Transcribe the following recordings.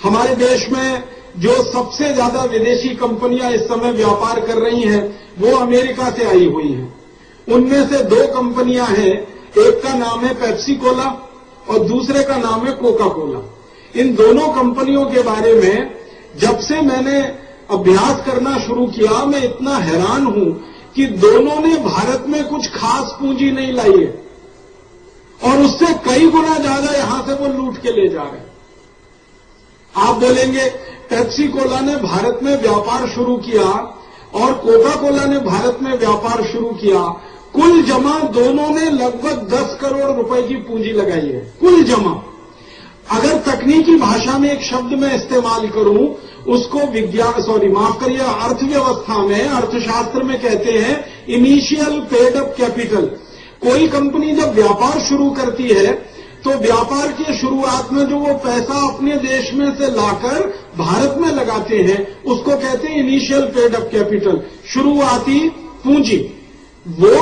हमारे देश में जो सबसे ज्यादा विदेशी कंपनियां इस समय व्यापार कर रही हैं वो अमेरिका से आई हुई हैं। उनमें से 2 कंपनियां हैं, एक का नाम है पेप्सी कोला और दूसरे का नाम है कोका कोला। इन दोनों कंपनियों के बारे में जब से मैंने अभ्यास करना शुरू किया, मैं इतना हैरान हूं कि दोनों ने भारत में कुछ खास पूंजी नहीं लाई है और उससे कई गुना ज्यादा यहां से वो लूट के ले जा रहे हैं। आप बोलेंगे पेप्सी कोला ने भारत में व्यापार शुरू किया और कोका कोला ने भारत में व्यापार शुरू किया, कुल जमा दोनों ने लगभग 10 करोड़ रुपए की पूंजी लगाई है, कुल जमा। अगर तकनीकी भाषा में एक शब्द में इस्तेमाल करूं, उसको अर्थव्यवस्था में, अर्थशास्त्र में कहते हैं इनिशियल पेड अप कैपिटल। कोई कंपनी जब व्यापार शुरू करती है तो व्यापार की शुरुआत में जो वो पैसा अपने देश में से लाकर भारत में लगाते हैं उसको कहते हैं इनिशियल पेड अप कैपिटल, शुरुआती पूंजी। वो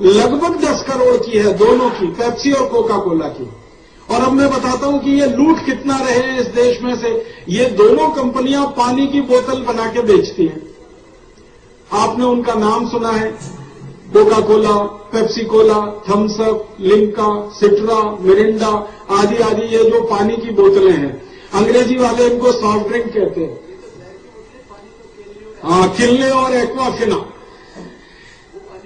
लगभग 10 करोड़ की है दोनों की, पेप्सी और कोका कोला की। और अब मैं बताता हूं कि ये लूट कितना रहे हैं इस देश में से। ये दोनों कंपनियां पानी की बोतल बना के बेचती हैं। आपने उनका नाम सुना है, Coca Cola, Pepsi Cola, Thums Up, Limca, Citra, Mirinda आदि आदि। ये जो पानी की बोतलें हैं, अंग्रेजी वाले इनको सॉफ्ट ड्रिंक कहते हैं। हाँ, किनले और एक्वाफिना।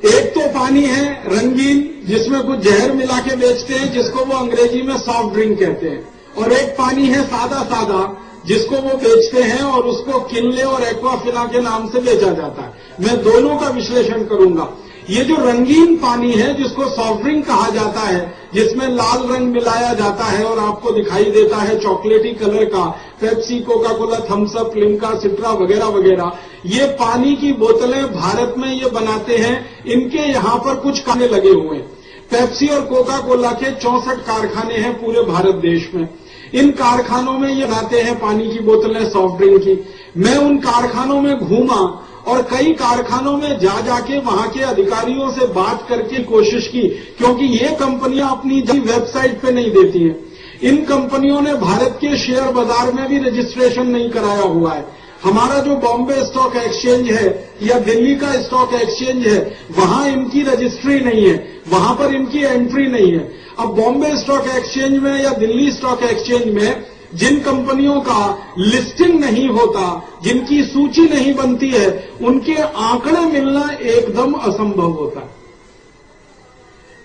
एक तो पानी है रंगीन जिसमें कुछ जहर मिला के बेचते हैं, जिसको वो अंग्रेजी में सॉफ्ट ड्रिंक कहते हैं, और एक पानी है सादा सादा जिसको वो बेचते हैं और उसको किनले और एक्वाफिना के नाम से बेचा जाता है। मैं दोनों का विश्लेषण करूंगा। ये जो रंगीन पानी है जिसको सॉफ्ट ड्रिंक कहा जाता है, जिसमें लाल रंग मिलाया जाता है और आपको दिखाई देता है चॉकलेटी कलर का, Pepsi, Coca Cola, Thums Up, Limca, Citra वगैरह वगैरह, ये पानी की बोतलें भारत में ये बनाते हैं। इनके यहां पर कुछ कारखाने लगे हुए हैं। पेप्सी और कोका कोला के 64 कारखाने हैं पूरे भारत देश में। इन कारखानों में ये बनाते हैं पानी की बोतलें सॉफ्ट ड्रिंक की। मैं उन कारखानों में घूमा और कई कारखानों में जा जाके वहां के अधिकारियों से बात करके कोशिश की, क्योंकि ये कंपनियां अपनी वेबसाइट पे नहीं देती हैं। इन कंपनियों ने भारत के शेयर बाजार में भी रजिस्ट्रेशन नहीं कराया हुआ है। हमारा जो बॉम्बे स्टॉक एक्सचेंज है या दिल्ली का स्टॉक एक्सचेंज है, वहां इनकी रजिस्ट्री नहीं है, वहां पर इनकी एंट्री नहीं है। अब बॉम्बे स्टॉक एक्सचेंज में या दिल्ली स्टॉक एक्सचेंज में जिन कंपनियों का लिस्टिंग नहीं होता, जिनकी सूची नहीं बनती है, उनके आंकड़े मिलना एकदम असंभव होता है।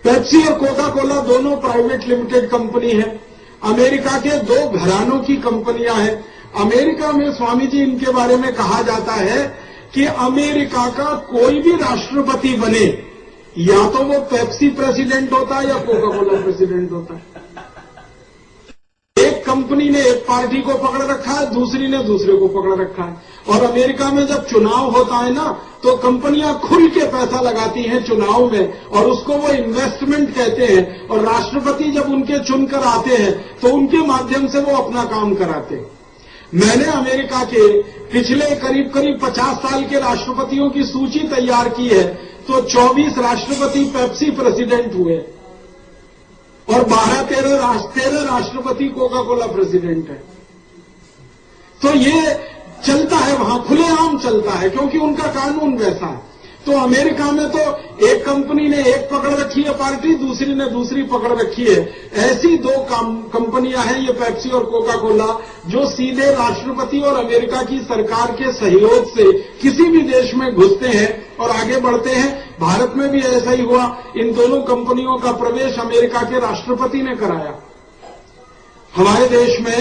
पेप्सी और कोका कोला दोनों प्राइवेट लिमिटेड कंपनी है। अमेरिका के 2 घरानों की कंपनियां हैं। अमेरिका में स्वामी जी इनके बारे में कहा जाता है कि अमेरिका का कोई भी राष्ट्रपति बने, या तो वो पेप्सी प्रेसिडेंट होता है या कोका कोला प्रेसिडेंट होता है। एक कंपनी ने एक पार्टी को पकड़ रखा है, दूसरी ने दूसरे को पकड़ रखा है। और अमेरिका में जब चुनाव होता है ना, तो कंपनियां खुल के पैसा लगाती हैं चुनाव में और उसको वो इन्वेस्टमेंट कहते हैं। और राष्ट्रपति जब उनके चुनकर आते हैं तो उनके माध्यम से वो अपना काम कराते हैं। मैंने अमेरिका के पिछले करीब 50 साल के राष्ट्रपतियों की सूची तैयार की है, तो 24 राष्ट्रपति पेप्सी प्रेसिडेंट हुए और 13 राष्ट्रपति कोका कोला प्रेसिडेंट है। तो ये चलता है, वहां खुलेआम चलता है, क्योंकि उनका कानून वैसा है। तो अमेरिका में तो एक कंपनी ने एक पकड़ रखी है पार्टी, दूसरी ने दूसरी पकड़ रखी है। ऐसी 2 कंपनियां हैं, ये पेप्सी और कोका कोला, जो सीधे राष्ट्रपति और अमेरिका की सरकार के सहयोग से किसी भी देश में घुसते हैं और आगे बढ़ते हैं। भारत में भी ऐसा ही हुआ। इन दोनों कंपनियों का प्रवेश अमेरिका के राष्ट्रपति ने कराया। हमारे देश में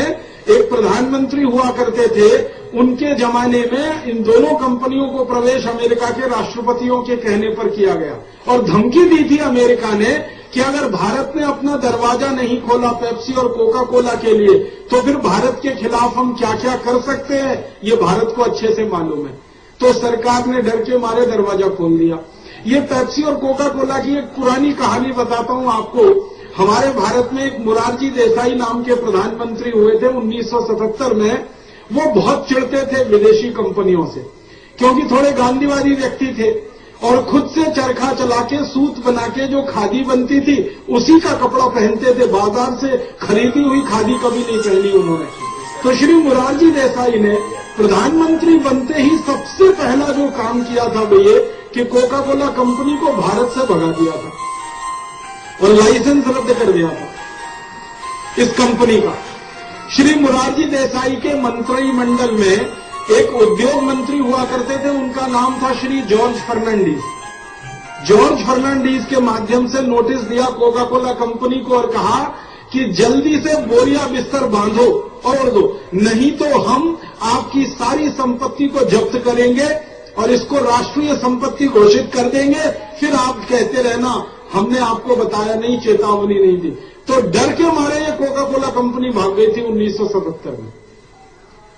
एक प्रधानमंत्री हुआ करते थे, उनके जमाने में इन दोनों कंपनियों को प्रवेश अमेरिका के राष्ट्रपतियों के कहने पर किया गया और धमकी दी थी अमेरिका ने कि अगर भारत ने अपना दरवाजा नहीं खोला पेप्सी और कोका कोला के लिए, तो फिर भारत के खिलाफ हम क्या क्या कर सकते हैं, ये भारत को अच्छे से मालूम है। तो सरकार ने डर के मारे दरवाजा खोल दिया। ये पेप्सी और कोका कोला की एक पुरानी कहानी बताता हूं आपको। हमारे भारत में एक मोरारजी देसाई नाम के प्रधानमंत्री हुए थे 1977 में। वो बहुत चिढ़ते थे विदेशी कंपनियों से, क्योंकि थोड़े गांधीवादी व्यक्ति थे और खुद से चरखा चला के सूत बना के जो खादी बनती थी उसी का कपड़ा पहनते थे। बाजार से खरीदी हुई खादी कभी नहीं पहनी उन्होंने। तो श्री मोरारजी देसाई ने प्रधानमंत्री बनते ही सबसे पहला जो काम किया था वो ये कि कोका कोला कंपनी को भारत से भगा दिया था और लाइसेंस रद्द कर दिया था इस कंपनी का। श्री मोरारजी देसाई के मंत्रिमंडल में एक उद्योग मंत्री हुआ करते थे, उनका नाम था श्री जॉर्ज फर्नांडीज। जॉर्ज फर्नांडीज के माध्यम से नोटिस दिया कोका कोला कंपनी को और कहा कि जल्दी से बोरिया बिस्तर बांधो और दो, नहीं तो हम आपकी सारी संपत्ति को जब्त करेंगे और इसको राष्ट्रीय संपत्ति घोषित कर देंगे, फिर आप कहते रहना हमने आपको बताया नहीं, चेतावनी नहीं दी। तो डर के मारे ये कोका कोला कंपनी भाग गई थी 1977 में।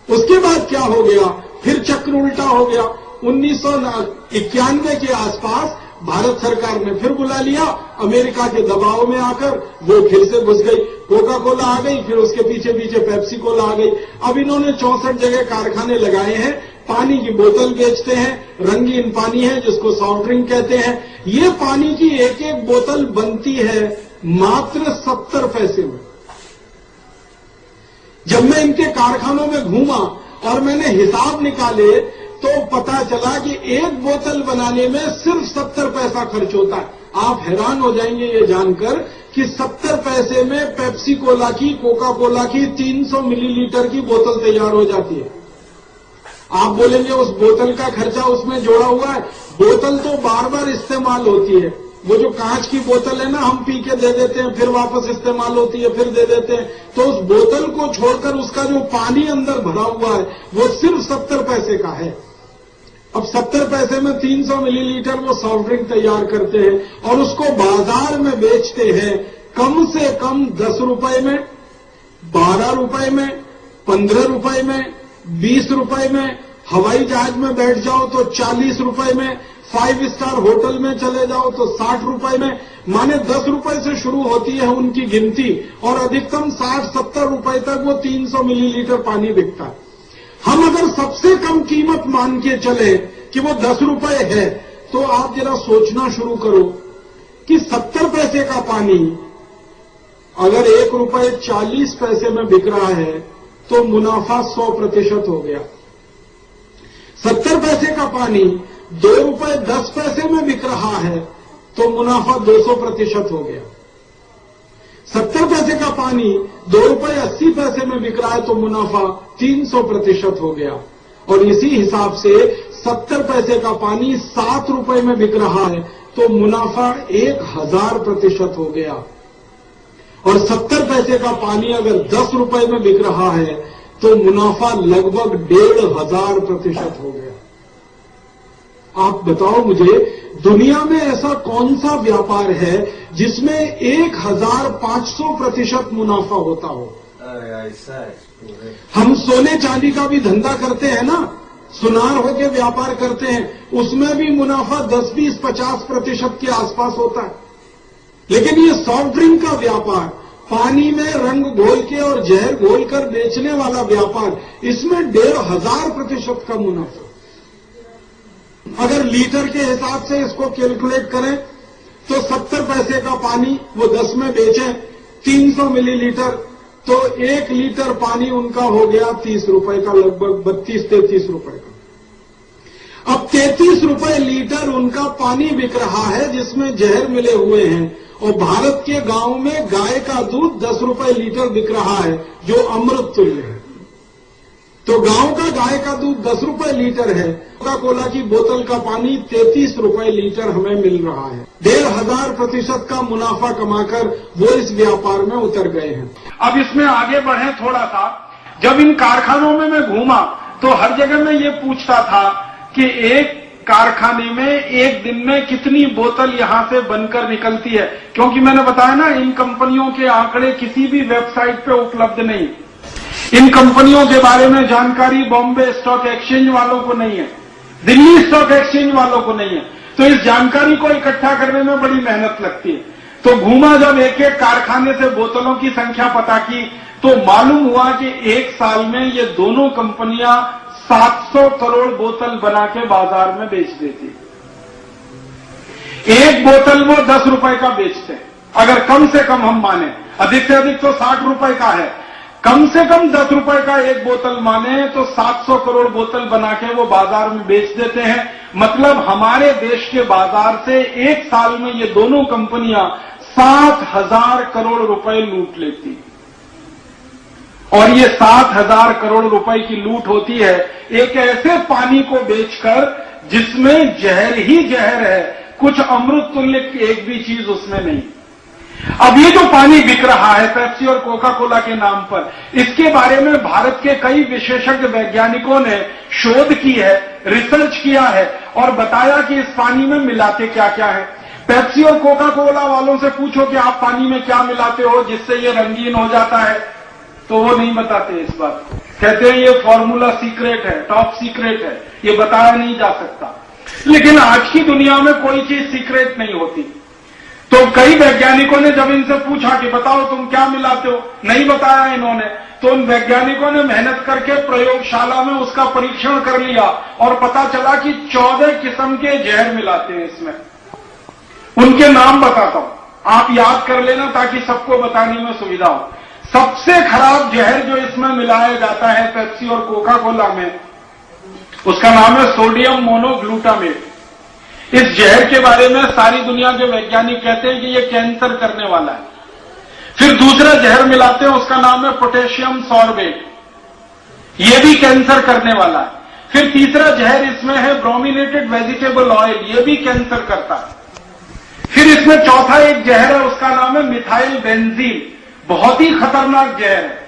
उसके बाद क्या हो गया, फिर चक्र उल्टा हो गया। 1991 के आसपास भारत सरकार ने फिर बुला लिया, अमेरिका के दबाव में आकर वो फिर से घुस गई, कोका कोला आ गई, फिर उसके पीछे पीछे पेप्सी कोला आ गई। अब इन्होंने 64 जगह कारखाने लगाए हैं, पानी की बोतल बेचते हैं, रंगीन पानी है जिसको सॉफ्ट ड्रिंक कहते हैं। ये पानी की एक एक बोतल बनती है मात्र 70 पैसे में। जब मैं इनके कारखानों में घूमा और मैंने हिसाब निकाले तो पता चला कि एक बोतल बनाने में सिर्फ 70 पैसा खर्च होता है। आप हैरान हो जाएंगे ये जानकर कि 70 पैसे में पेप्सी कोला की, कोका कोला की 300 मिलीलीटर की बोतल तैयार हो जाती है। आप बोलेंगे उस बोतल का खर्चा उसमें जोड़ा हुआ है। बोतल तो बार बार इस्तेमाल होती है। वो जो कांच की बोतल है ना, हम पी के दे देते हैं, फिर वापस इस्तेमाल होती है, फिर दे देते हैं। तो उस बोतल को छोड़कर उसका जो पानी अंदर भरा हुआ है वो सिर्फ 70 पैसे का है। अब 70 पैसे में 300 मिलीलीटर वो सॉफ्ट ड्रिंक तैयार करते हैं और उसको बाजार में बेचते हैं कम से कम 10 रुपए में, 12 रुपए में, 15 रुपए में, 20 रुपए में। हवाई जहाज में बैठ जाओ तो 40 रुपए में, 5 स्टार होटल में चले जाओ तो 60 रुपए में। माने 10 रुपए से शुरू होती है उनकी गिनती और अधिकतम 60-70 रुपए तक वो 300 मिलीलीटर पानी बिकता है। हम अगर सबसे कम कीमत मान के चले कि वो 10 रुपए है तो आप जरा सोचना शुरू करो कि 70 पैसे का पानी अगर 1 रुपए 40 पैसे में बिक रहा है तो मुनाफा 100% हो गया। 70 पैसे का पानी 2 रुपए 10 पैसे में बिक रहा है तो मुनाफा 200% हो गया। 70 पैसे का पानी 2 रुपए 80 पैसे में बिक रहा है तो मुनाफा 300% हो गया। और इसी हिसाब से 70 पैसे का पानी 7 रुपए में बिक रहा है तो मुनाफा 1000% हो गया। और 70 पैसे का पानी अगर 10 रुपए में बिक रहा है तो मुनाफा लगभग 1500% हो गया। आप बताओ मुझे, दुनिया में ऐसा कौन सा व्यापार है जिसमें 1500% मुनाफा होता हो? हम सोने चांदी का भी धंधा करते हैं ना, सुनार होके व्यापार करते हैं, उसमें भी मुनाफा 10-20-50% के आसपास होता है। लेकिन ये सॉफ्ट ड्रिंक का व्यापार, पानी में रंग घोल के और जहर घोल कर बेचने वाला व्यापार, इसमें 1500% का मुनाफा। अगर लीटर के हिसाब से इसको कैलकुलेट करें तो 70 पैसे का पानी वो 10 में बेचें 300 मिलीलीटर, तो 1 लीटर पानी उनका हो गया 30 रुपए का, लगभग 32-33 रुपए का। अब 33 रुपए लीटर उनका पानी बिक रहा है जिसमें जहर मिले हुए हैं। और भारत के गांव में गाय का दूध 10 रुपए लीटर बिक रहा है जो अमृत तुल्य है। तो गांव का गाय का दूध 10 रुपए लीटर है, कोका कोला की बोतल का पानी 33 रुपए लीटर हमें मिल रहा है। 1500% का मुनाफा कमाकर वो इस व्यापार में उतर गए हैं। अब इसमें आगे बढ़े थोड़ा सा, जब इन कारखानों में मैं घूमा तो हर जगह मैं ये पूछता था कि एक कारखाने में एक दिन में कितनी बोतल यहां से बनकर निकलती है, क्योंकि मैंने बताया ना इन कंपनियों के आंकड़े किसी भी वेबसाइट पे उपलब्ध नहीं। इन कंपनियों के बारे में जानकारी बॉम्बे स्टॉक एक्सचेंज वालों को नहीं है, दिल्ली स्टॉक एक्सचेंज वालों को नहीं है। तो इस जानकारी को इकट्ठा करने में बड़ी मेहनत लगती है। तो घूमा जब एक एक कारखाने से बोतलों की संख्या पता की तो मालूम हुआ कि एक साल में ये दोनों कंपनियां 700 करोड़ बोतल बना के बाजार में बेच देती। एक बोतल वो 10 रुपए का बेचते हैं, अगर कम से कम हम माने, अधिक से अधिक तो 60 रुपए का है। कम से कम 10 रुपए का एक बोतल माने तो 700 करोड़ बोतल बना के वो बाजार में बेच देते हैं। मतलब हमारे देश के बाजार से एक साल में ये दोनों कंपनियां 7,000 करोड़ रुपए लूट लेती। और ये 7,000 करोड़ रुपए की लूट होती है एक ऐसे पानी को बेचकर जिसमें जहर ही जहर है, कुछ अमृत तुल्य एक भी चीज उसमें नहीं। अब ये जो पानी बिक रहा है पेप्सी और कोका कोला के नाम पर, इसके बारे में भारत के कई विशेषज्ञ वैज्ञानिकों ने शोध की है, रिसर्च किया है और बताया कि इस पानी में मिलाते क्या क्या है। पेप्सी और कोका कोला वालों से पूछो कि आप पानी में क्या मिलाते हो जिससे ये रंगीन हो जाता है, तो वो नहीं बताते इस बात को। कहते हैं ये फॉर्मूला सीक्रेट है, टॉप सीक्रेट है, ये बताया नहीं जा सकता। लेकिन आज की दुनिया में कोई चीज सीक्रेट नहीं होती। तो कई वैज्ञानिकों ने जब इनसे पूछा कि बताओ तुम क्या मिलाते हो, नहीं बताया इन्होंने, तो उन वैज्ञानिकों ने मेहनत करके प्रयोगशाला में उसका परीक्षण कर लिया और पता चला कि 14 किस्म के जहर मिलाते हैं इसमें। उनके नाम बताता हूं, आप याद कर लेना ताकि सबको बताने में सुविधा हो। सबसे खराब जहर जो इसमें मिलाया जाता है पेप्सी और कोका कोला में, उसका नाम है सोडियम मोनोग्लूटामेट। इस जहर के बारे में सारी दुनिया के वैज्ञानिक कहते हैं कि यह कैंसर करने वाला है। फिर दूसरा जहर मिलाते हैं, उसका नाम है पोटेशियम सॉर्बेट, यह भी कैंसर करने वाला है। फिर तीसरा जहर इसमें है ब्रोमिनेटेड वेजिटेबल ऑयल, यह भी कैंसर करता है। फिर इसमें चौथा एक जहर है, उसका नाम है मिथाइल बेंजीन, बहुत ही खतरनाक जहर है,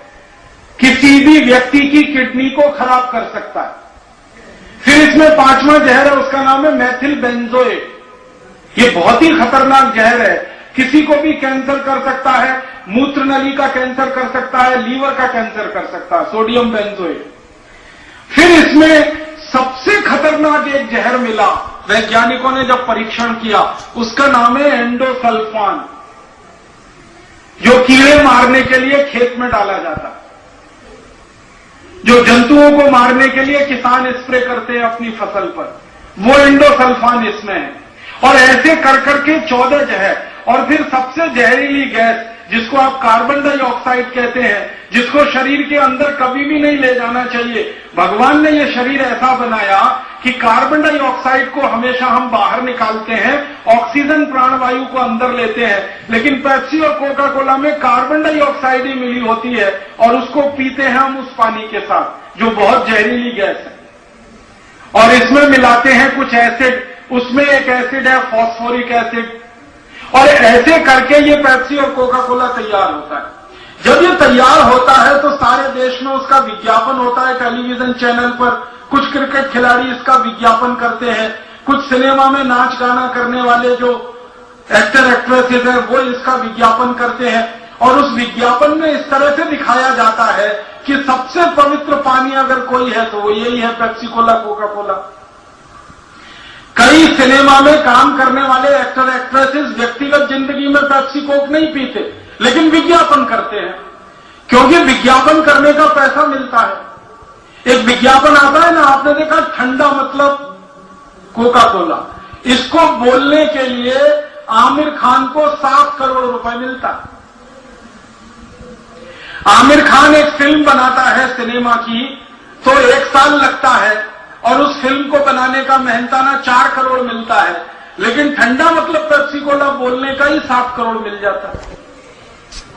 किसी भी व्यक्ति की किडनी को खराब कर सकता है। फिर इसमें पांचवा जहर है, उसका नाम है मैथिल बेंजोएट, ये बहुत ही खतरनाक जहर है, किसी को भी कैंसर कर सकता है, मूत्र नली का कैंसर कर सकता है, लीवर का कैंसर कर सकता है, सोडियम बेंजोएट। फिर इसमें सबसे खतरनाक एक जहर मिला, वैज्ञानिकों ने जब परीक्षण किया, उसका नाम है एंडोसल्फान, जो कीड़े मारने के लिए खेत में डाला जाता है, जो जंतुओं को मारने के लिए किसान स्प्रे करते हैं अपनी फसल पर, वो एंडोसल्फान इसमें है। और ऐसे कर करके 14 जहर। और फिर सबसे जहरीली गैस जिसको आप कार्बन डाइऑक्साइड कहते हैं, जिसको शरीर के अंदर कभी भी नहीं ले जाना चाहिए। भगवान ने ये शरीर ऐसा बनाया कि कार्बन डाइऑक्साइड को हमेशा हम बाहर निकालते हैं, ऑक्सीजन प्राणवायु को अंदर लेते हैं, लेकिन पेप्सी और कोका कोला में कार्बन डाइऑक्साइड ही मिली होती है और उसको पीते हैं हम उस पानी के साथ, जो बहुत जहरीली गैस है। और इसमें मिलाते हैं कुछ एसिड, उसमें एक एसिड है फॉस्फोरिक एसिड, और ऐसे करके ये पेप्सी और कोका कोला तैयार होता है। जब ये तैयार होता है तो सारे देश में उसका विज्ञापन होता है टेलीविजन चैनल पर, कुछ क्रिकेट खिलाड़ी इसका विज्ञापन करते हैं, कुछ सिनेमा में नाच गाना करने वाले जो एक्टर एक्ट्रेसेस हैं वो इसका विज्ञापन करते हैं। और उस विज्ञापन में इस तरह से दिखाया जाता है कि सबसे पवित्र पानी अगर कोई है तो वो यही है, पेप्सी कोला कोका कोला। कई सिनेमा में काम करने वाले एक्टर एक्ट्रेसेस व्यक्तिगत जिंदगी में पेप्सी कोक नहीं पीते, लेकिन विज्ञापन करते हैं, क्योंकि विज्ञापन करने का पैसा मिलता है। एक विज्ञापन आता है ना, आपने देखा, ठंडा मतलब कोका कोला, इसको बोलने के लिए आमिर खान को 7 करोड़ रुपए मिलता है। आमिर खान एक फिल्म बनाता है सिनेमा की तो 1 साल लगता है और उस फिल्म को बनाने का मेहनताना 4 करोड़ मिलता है, लेकिन ठंडा मतलब पेप्सी कोला बोलने का ही 7 करोड़ मिल जाता है।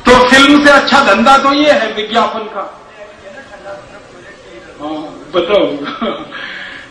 तो फिल्म से अच्छा धंधा तो ये है विज्ञापन का। बताओ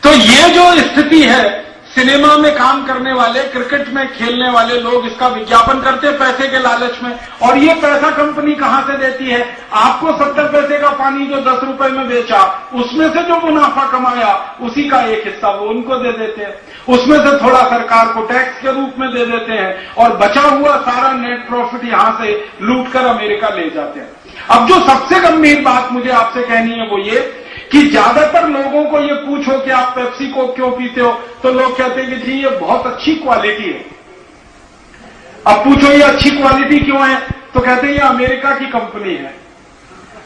तो ये जो स्थिति है, सिनेमा में काम करने वाले, क्रिकेट में खेलने वाले लोग इसका विज्ञापन करते हैं पैसे के लालच में, और ये पैसा कंपनी कहां से देती है? आपको 70 पैसे का पानी जो 10 रुपए में बेचा, उसमें से जो मुनाफा कमाया उसी का एक हिस्सा वो उनको दे देते हैं, उसमें से थोड़ा सरकार को टैक्स के रूप में दे देते हैं, और बचा हुआ सारा नेट प्रॉफिट यहां से लूट कर अमेरिका ले जाते हैं। अब जो सबसे गंभीर बात मुझे आपसे कहनी है वो ये कि ज्यादातर लोगों को ये पूछो कि आप पेप्सी को क्यों पीते हो, तो लोग कहते हैं कि जी ये बहुत अच्छी क्वालिटी है। अब पूछो ये अच्छी क्वालिटी क्यों है, तो कहते हैं ये अमेरिका की कंपनी है।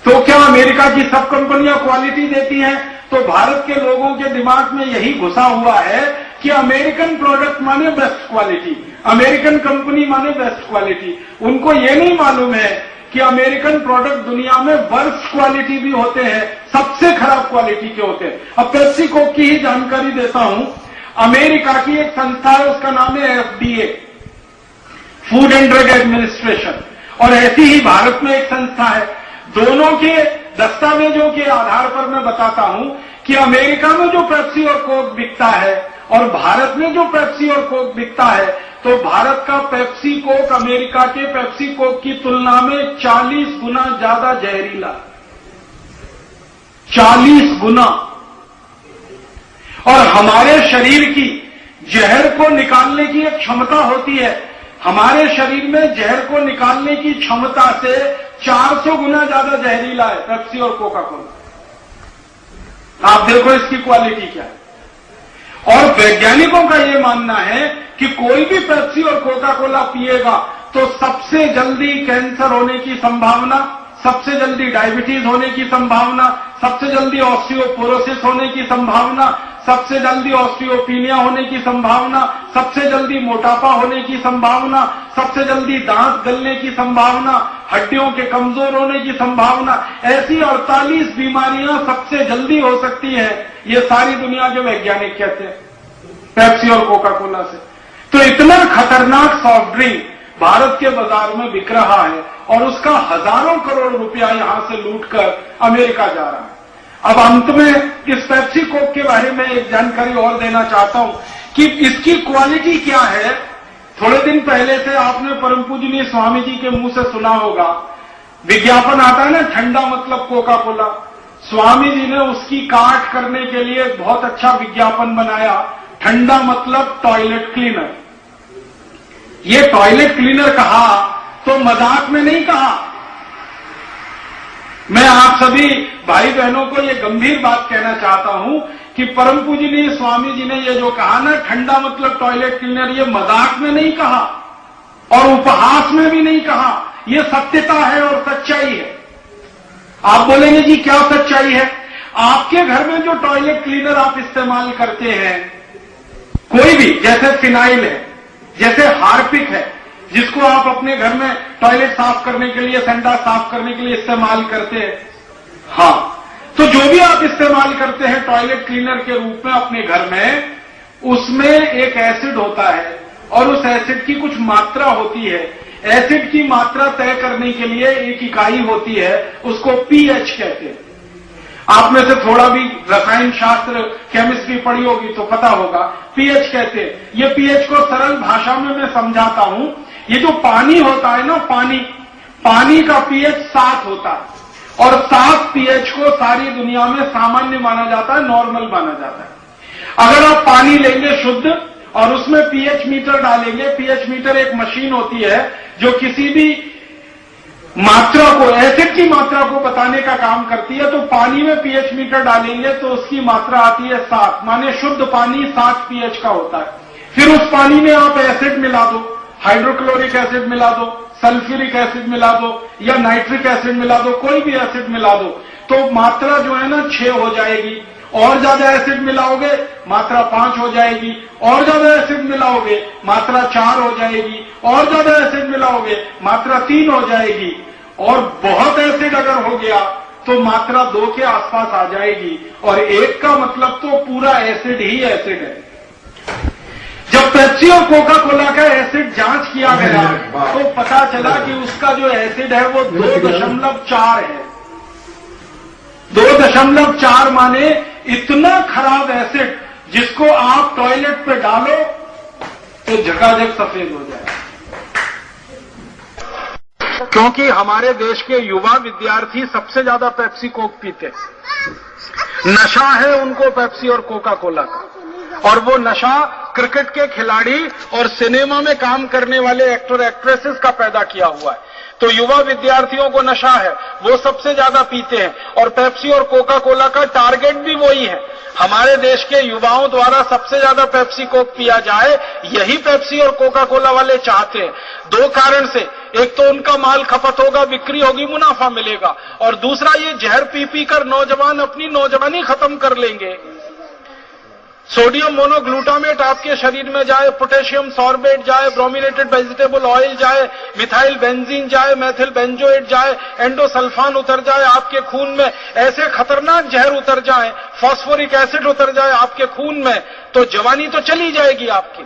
तो क्या अमेरिका की सब कंपनियां क्वालिटी देती हैं? तो भारत के लोगों के दिमाग में यही घुसा हुआ है कि अमेरिकन प्रोडक्ट माने बेस्ट क्वालिटी, अमेरिकन कंपनी माने बेस्ट क्वालिटी। उनको ये नहीं मालूम है कि अमेरिकन प्रोडक्ट दुनिया में वर्स्ट क्वालिटी भी होते हैं, सबसे खराब क्वालिटी के होते हैं। अब पेप्सी कोक की ही जानकारी देता हूं। अमेरिका की एक संस्था है, उसका नाम है FDA, food and drug administration, और ऐसी ही भारत में एक संस्था है। दोनों के दस्तावेजों के आधार पर मैं बताता हूं कि अमेरिका में जो पेप्सी और कोक बिकता है और भारत में जो पेप्सी और कोक बिकता है, तो भारत का पेप्सी कोक अमेरिका के पेप्सी कोक की तुलना में 40 गुना ज्यादा जहरीला, 40 गुना। और हमारे शरीर की जहर को निकालने की एक क्षमता होती है, हमारे शरीर में जहर को निकालने की क्षमता से 400 गुना ज्यादा जहरीला है पेप्सी और कोका कोला। आप देखो इसकी क्वालिटी क्या है। और वैज्ञानिकों का यह मानना है कि कोई भी पेप्सी और कोका कोला पिएगा तो सबसे जल्दी कैंसर होने की संभावना, सबसे जल्दी डायबिटीज होने की संभावना, सबसे जल्दी ऑस्टियोपोरोसिस होने की संभावना, सबसे जल्दी ऑस्टियोपीनिया होने की संभावना, सबसे जल्दी मोटापा होने की संभावना, सबसे जल्दी दांत गलने की संभावना, हड्डियों के कमजोर होने की संभावना, ऐसी 48 बीमारियां सबसे जल्दी हो सकती है। ये सारी दुनिया के वैज्ञानिक कहते हैं पेप्सी और कोका कोला से। तो इतना खतरनाक सॉफ्ट ड्रिंक भारत के बाजार में बिक रहा है और उसका हजारों करोड़ रुपया यहां से लूटकर अमेरिका जा रहा है। अब अंत में इस पेप्सी कोक के बारे में एक जानकारी और देना चाहता हूं कि इसकी क्वालिटी क्या है। थोड़े दिन पहले से आपने परम पूजनीय स्वामी जी के मुंह से सुना होगा, विज्ञापन आता है ना, ठंडा मतलब कोका कोला। स्वामी जी ने उसकी काट करने के लिए एक बहुत अच्छा विज्ञापन बनाया, ठंडा मतलब टॉयलेट क्लीनर। ये टॉयलेट क्लीनर कहा तो मजाक में नहीं कहा। मैं आप सभी भाई बहनों को ये गंभीर बात कहना चाहता हूं कि परम पूजनीय स्वामी जी ने ये जो कहा ना, ठंडा मतलब टॉयलेट क्लीनर, ये मजाक में नहीं कहा और उपहास में भी नहीं कहा, ये सत्यता है और सच्चाई है। आप बोलेंगे जी क्या सच्चाई है? आपके घर में जो टॉयलेट क्लीनर आप इस्तेमाल करते हैं, कोई भी, जैसे फिनाइल है, जैसे हार्पिक है, जिसको आप अपने घर में टॉयलेट साफ करने के लिए, संडास साफ करने के लिए इस्तेमाल करते हैं, हाँ, तो जो भी आप इस्तेमाल करते हैं टॉयलेट क्लीनर के रूप में अपने घर में, उसमें एक एसिड होता है और उस एसिड की कुछ मात्रा होती है। एसिड की मात्रा तय करने के लिए एक इकाई होती है, उसको पीएच कहते हैं। आप में से थोड़ा भी रसायन शास्त्र, केमिस्ट्री पढ़ी होगी तो पता होगा, पीएच कहते हैं। ये पीएच को सरल भाषा में मैं समझाता हूं। ये जो पानी होता है ना, पानी का पीएच 7 होता है और 7 पीएच को सारी दुनिया में सामान्य माना जाता है, नॉर्मल माना जाता है। अगर आप पानी लेंगे शुद्ध और उसमें पीएच मीटर डालेंगे, पीएच मीटर एक मशीन होती है जो किसी भी मात्रा को, एसिड की मात्रा को बताने का काम करती है, तो पानी में पीएच मीटर डालेंगे तो उसकी मात्रा आती है 7, माने शुद्ध पानी 7 पीएच का होता है। फिर उस पानी में आप एसिड मिला दो, हाइड्रोक्लोरिक एसिड मिला दो, सल्फ्यूरिक एसिड मिला दो या नाइट्रिक एसिड मिला दो, कोई भी एसिड मिला दो, तो मात्रा जो है ना 6 हो जाएगी। और ज्यादा एसिड मिलाओगे मात्रा 5 हो जाएगी, और ज्यादा एसिड मिलाओगे मात्रा 4 हो जाएगी, और ज्यादा एसिड मिलाओगे मात्रा 3 हो जाएगी, और बहुत एसिड अगर हो गया तो मात्रा 2 के आसपास आ जाएगी। और 1 का मतलब तो पूरा एसिड ही एसिड है। जब पेप्सी और कोका कोला का एसिड जांच किया गया तो पता चला कि उसका जो एसिड है वो 2.4 है। 2.4 माने इतना खराब एसिड जिसको आप टॉयलेट पे डालो तो झकाझक सफेद हो जाए। क्योंकि हमारे देश के युवा विद्यार्थी सबसे ज्यादा पेप्सी कोक पीते, नशा है उनको पेप्सी और कोका कोला का, और वो नशा क्रिकेट के खिलाड़ी और सिनेमा में काम करने वाले एक्टर एक्ट्रेसेस का पैदा किया हुआ है। तो युवा विद्यार्थियों को नशा है, वो सबसे ज्यादा पीते हैं, और पेप्सी और कोका कोला का टारगेट भी वही है। हमारे देश के युवाओं द्वारा सबसे ज्यादा पेप्सी कोक पिया जाए, यही पेप्सी और कोका कोला वाले चाहते हैं। 2 कारण से, एक तो उनका माल खपत होगा, बिक्री होगी, मुनाफा मिलेगा, और दूसरा ये जहर पी पी कर नौजवान अपनी नौजवानी खत्म कर लेंगे। सोडियम मोनोग्लूटामेट आपके शरीर में जाए, पोटेशियम सॉर्बेट जाए, ब्रोमिनेटेड वेजिटेबल ऑयल जाए, मिथाइल बेंजीन जाए, मैथिल बेंजोएट जाए, एंडोसल्फान उतर जाए आपके खून में, ऐसे खतरनाक जहर उतर जाए, फास्फोरिक एसिड उतर जाए आपके खून में, तो जवानी तो चली जाएगी आपकी,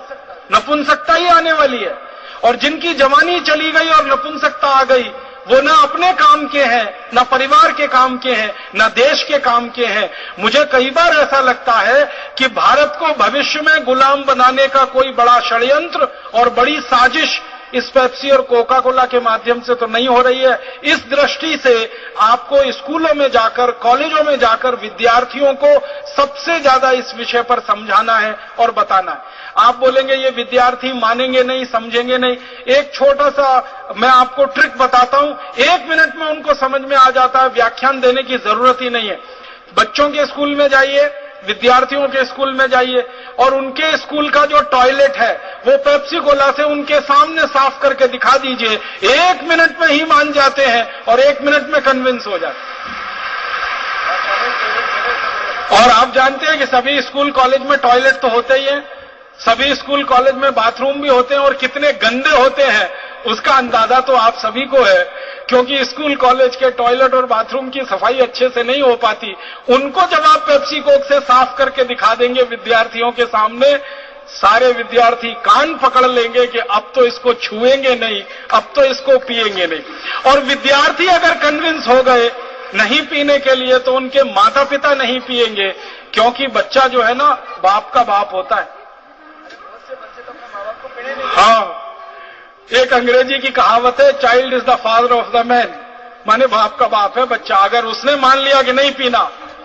नपुंसकता ही आने वाली है। और जिनकी जवानी चली गई और नपुंसकता आ गई, वो ना अपने काम के हैं, ना परिवार के काम के हैं, ना देश के काम के हैं। मुझे कई बार ऐसा लगता है कि भारत को भविष्य में गुलाम बनाने का कोई बड़ा षड्यंत्र और बड़ी साजिश इस पेप्सी और कोका कोला के माध्यम से तो नहीं हो रही है। इस दृष्टि से आपको स्कूलों में जाकर, कॉलेजों में जाकर विद्यार्थियों को सबसे ज्यादा इस विषय पर समझाना है और बताना है। आप बोलेंगे ये विद्यार्थी मानेंगे नहीं, समझेंगे नहीं। एक छोटा सा मैं आपको ट्रिक बताता हूं, 1 मिनट में उनको समझ में आ जाता है, व्याख्यान देने की जरूरत ही नहीं है। बच्चों के स्कूल में जाइए, विद्यार्थियों के स्कूल में जाइए और उनके स्कूल का जो टॉयलेट है वो पेप्सी कोला से उनके सामने साफ करके दिखा दीजिए, 1 मिनट में ही मान जाते हैं और 1 मिनट में कन्विंस हो जाते हैं। और आप जानते हैं कि सभी स्कूल कॉलेज में टॉयलेट तो होते ही हैं, सभी स्कूल कॉलेज में बाथरूम भी होते हैं, और कितने गंदे होते हैं उसका अंदाजा तो आप सभी को है, क्योंकि स्कूल कॉलेज के टॉयलेट और बाथरूम की सफाई अच्छे से नहीं हो पाती। उनको जब आप पेप्सी कोक से साफ करके दिखा देंगे विद्यार्थियों के सामने, सारे विद्यार्थी कान पकड़ लेंगे कि अब तो इसको छुएंगे नहीं, अब तो इसको पिएंगे नहीं। और विद्यार्थी अगर कन्विंस हो गए नहीं पीने के लिए, तो उनके माता पिता नहीं पिएंगे, क्योंकि बच्चा जो है ना बाप का बाप होता है। हाँ, एक अंग्रेजी की कहावत है, child is the father of the man, माने बाप का बाप है बच्चा। अगर उसने मान लिया कि नहीं पीना,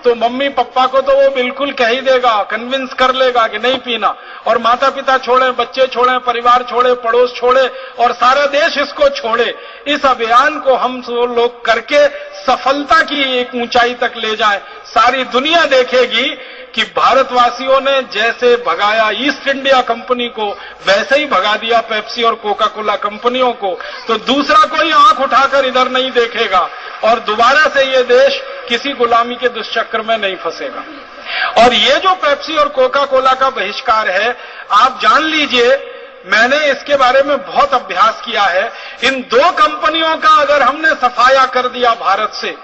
तो मम्मी पापा को तो वो बिल्कुल कह ही देगा, कन्विंस कर लेगा कि नहीं पीना। और माता पिता छोड़े, बच्चे छोड़े, परिवार छोड़े, पड़ोस छोड़े और सारा देश इसको छोड़े। इस अभियान को हम सब लोग करके सफलता की एक ऊंचाई तक ले जाएं। सारी दुनिया देखेगी कि भारतवासियों ने जैसे भगाया ईस्ट इंडिया कंपनी को, वैसे ही भगा दिया पेप्सी और कोका कोला कंपनियों को। तो दूसरा कोई आंख उठाकर इधर नहीं देखेगा और दोबारा से ये देश किसी गुलामी के दुष्चक्र में नहीं फंसेगा। और ये जो पेप्सी और कोका कोला का बहिष्कार है, आप जान लीजिए, मैंने इसके बारे में बहुत अभ्यास किया है। इन 2 कंपनियों का अगर हमने सफाया कर दिया भारत से,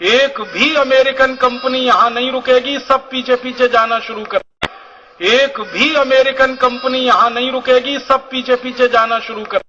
एक भी अमेरिकन कंपनी यहां नहीं रुकेगी, सब पीछे पीछे जाना शुरू कर। एक भी अमेरिकन कंपनी यहां नहीं रुकेगी, सब पीछे पीछे जाना शुरू कर।